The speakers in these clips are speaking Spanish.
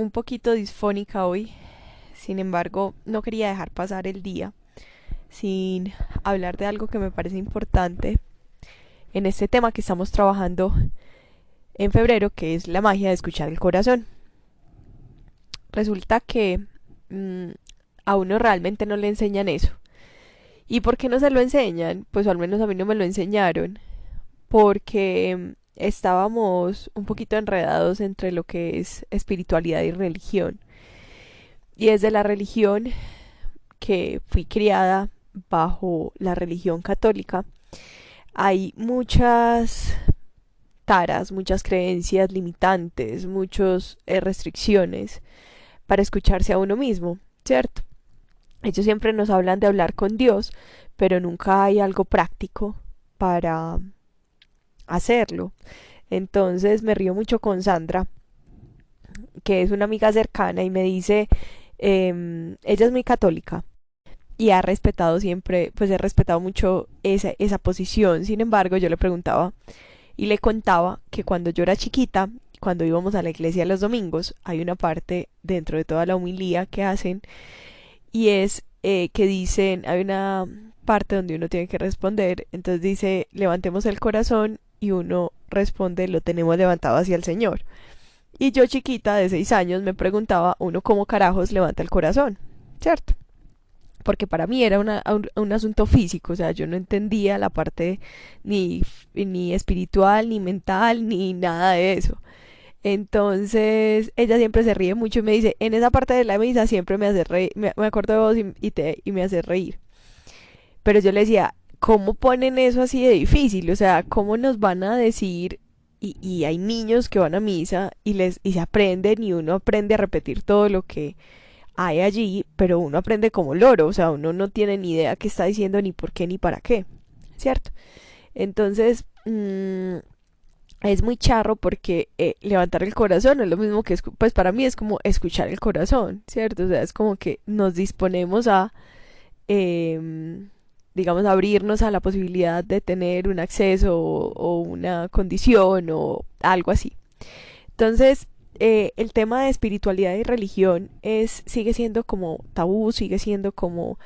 un poquito disfónica hoy. Sin embargo, no quería dejar pasar el día sin hablar de algo que me parece importante en este tema que estamos trabajando en febrero, que es la magia de escuchar el corazón. Resulta que mmm, a uno realmente no le enseñan eso. ¿Y por qué no se lo enseñan? Pues al menos a mí no me lo enseñaron. Porque estábamos un poquito enredados entre lo que es espiritualidad y religión. Y desde la religión, que fui criada bajo la religión católica, hay muchas taras, muchas creencias limitantes, muchas restricciones para escucharse a uno mismo, ¿cierto? Ellos siempre nos hablan de hablar con Dios, pero nunca hay algo práctico para hacerlo. Entonces me río mucho con Sandra, que es una amiga cercana, y me dice, ella es muy católica y ha respetado siempre, pues he respetado mucho esa posición. Sin embargo, yo le preguntaba y le contaba que cuando yo era chiquita, cuando íbamos a la iglesia los domingos, hay una parte dentro de toda la homilía que hacen y es que dicen, hay una parte donde uno tiene que responder, entonces dice, levantemos el corazón y uno responde, lo tenemos levantado hacia el Señor. Y yo chiquita de 6 años me preguntaba, uno cómo carajos levanta el corazón, ¿cierto? Porque para mí era un asunto físico, o sea, yo no entendía la parte ni espiritual, ni mental, ni nada de eso. Entonces, ella siempre se ríe mucho y me dice, en esa parte de la misa siempre me hace reír, me acuerdo de vos y me hace reír. Pero yo le decía, ¿cómo ponen eso así de difícil? O sea, ¿cómo nos van a decir? Y hay niños que van a misa y se aprenden y uno aprende a repetir todo lo que hay allí, pero uno aprende como loro, o sea, uno no tiene ni idea qué está diciendo, ni por qué, ni para qué, ¿cierto? Entonces, es muy charro porque levantar el corazón es lo mismo que, pues para mí es como escuchar el corazón, ¿cierto? O sea, es como que nos disponemos a, digamos, abrirnos a la posibilidad de tener un acceso o una condición o algo así. Entonces, el tema de espiritualidad y religión sigue siendo como tabú, sigue siendo como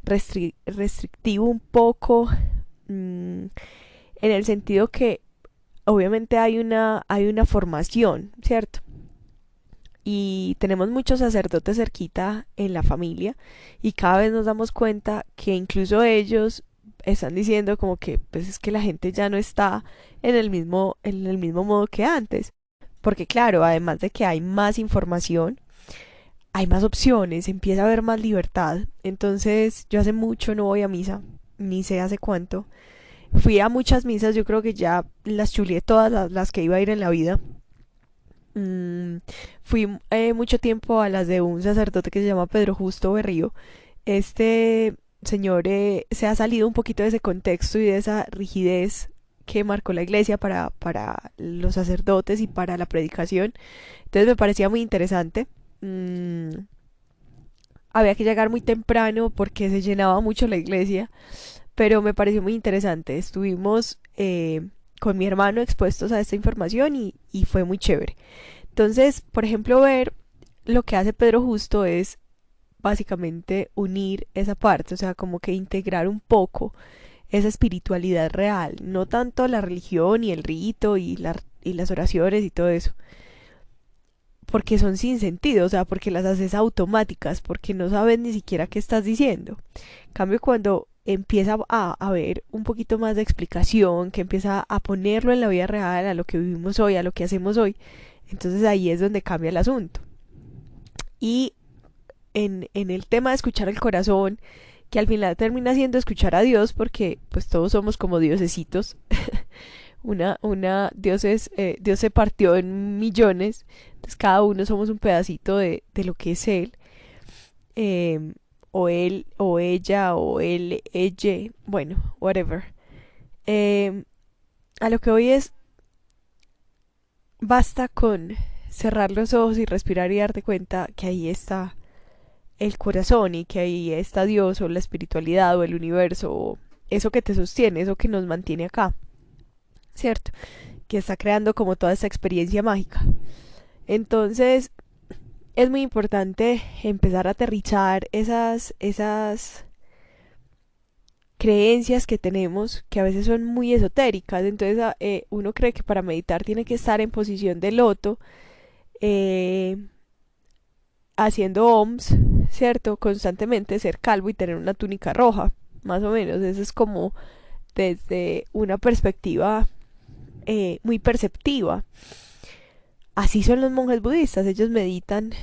restrictivo un poco, en el sentido que obviamente hay una formación, ¿cierto? Y tenemos muchos sacerdotes cerquita en la familia y cada vez nos damos cuenta que incluso ellos están diciendo como que pues es que la gente ya no está en el mismo modo que antes. Porque claro, además de que hay más información, hay más opciones, empieza a haber más libertad. Entonces, yo hace mucho no voy a misa, ni sé hace cuánto. Fui a muchas misas, yo creo que ya las chuleé todas las que iba a ir en la vida. Mm, fui mucho tiempo a las de un sacerdote que se llama Pedro Justo Berrío. Este señor se ha salido un poquito de ese contexto y de esa rigidez que marcó la iglesia para los sacerdotes y para la predicación. Entonces me parecía muy interesante. Mm, había que llegar muy temprano porque se llenaba mucho la iglesia, pero me pareció muy interesante. Estuvimos con mi hermano expuestos a esta información y fue muy chévere. Entonces, por ejemplo, ver lo que hace Pedro Justo es básicamente unir esa parte, o sea, como que integrar un poco esa espiritualidad real, no tanto la religión y el rito y las oraciones y todo eso, porque son sin sentido, o sea, porque las haces automáticas, porque no sabes ni siquiera qué estás diciendo. En cambio, cuando empieza a haber un poquito más de explicación, que empieza a ponerlo en la vida real, a lo que vivimos hoy, a lo que hacemos hoy, entonces ahí es donde cambia el asunto. Y en el tema de escuchar el corazón, que al final termina siendo escuchar a Dios, porque pues todos somos como diosesitos. Dios se partió en millones, entonces cada uno somos un pedacito de lo que es Él, eh, o Él, o ella, o Él, ella, bueno, whatever. Eh, a lo que hoy es, basta con cerrar los ojos y respirar y darte cuenta que ahí está el corazón y que ahí está Dios o la espiritualidad o el universo o eso que te sostiene, eso que nos mantiene acá, ¿cierto? Que está creando como toda esta experiencia mágica. Entonces, es muy importante empezar a aterrizar esas creencias que tenemos que a veces son muy esotéricas. Entonces uno cree que para meditar tiene que estar en posición de loto, eh, haciendo OMS, ¿cierto? Constantemente ser calvo y tener una túnica roja, más o menos. Eso es como desde una perspectiva muy perceptiva. Así son los monjes budistas, ellos meditan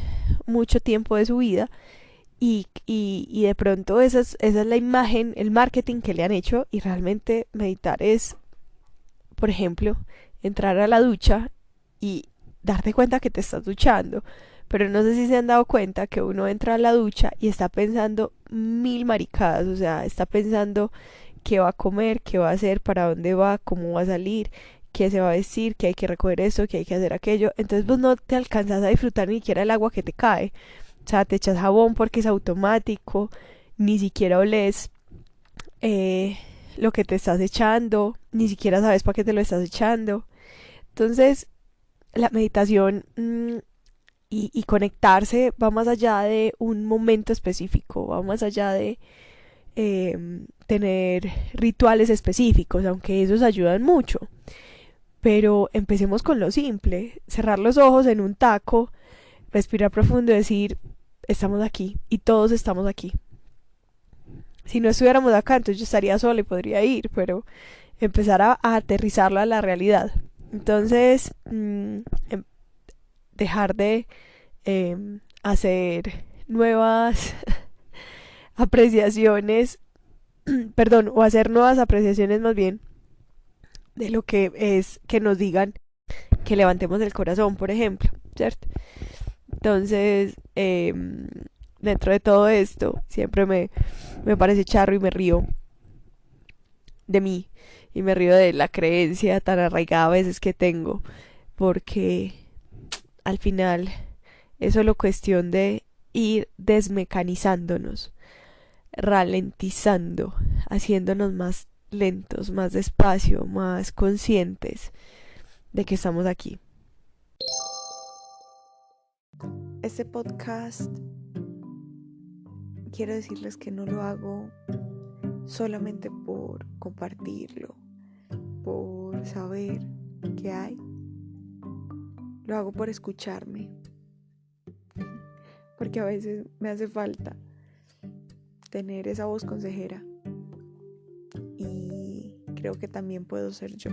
mucho tiempo de su vida y de pronto esa es la imagen, el marketing que le han hecho y realmente meditar es, por ejemplo, entrar a la ducha y darte cuenta que te estás duchando. Pero no sé si se han dado cuenta que uno entra a la ducha y está pensando mil maricadas, o sea, está pensando qué va a comer, qué va a hacer, para dónde va, cómo va a salir, qué se va a vestir, que hay que recoger eso, que hay que hacer aquello. Entonces vos no te alcanzas a disfrutar ni siquiera el agua que te cae. O sea, te echas jabón porque es automático, ni siquiera olés eh, lo que te estás echando, ni siquiera sabes para qué te lo estás echando. Entonces, la meditación y conectarse va más allá de un momento específico, va más allá de tener rituales específicos, aunque esos ayudan mucho. Pero empecemos con lo simple, cerrar los ojos en un taco, respirar profundo y decir, estamos aquí y todos estamos aquí. Si no estuviéramos acá, entonces yo estaría sola y podría ir, pero empezar a aterrizarlo a la realidad. Entonces, dejar de hacer nuevas apreciaciones, perdón, o hacer nuevas apreciaciones más bien de lo que es que nos digan que levantemos el corazón, por ejemplo, ¿cierto? Entonces, dentro de todo esto, siempre me parece charro y me río de mí y me río de la creencia tan arraigada a veces que tengo, porque al final es solo cuestión de ir desmecanizándonos, ralentizando, haciéndonos más lentos, más despacio, más conscientes de que estamos aquí. Este podcast, quiero decirles que no lo hago solamente por compartirlo, por saber qué hay. Lo hago por escucharme, porque a veces me hace falta tener esa voz consejera y creo que también puedo ser yo.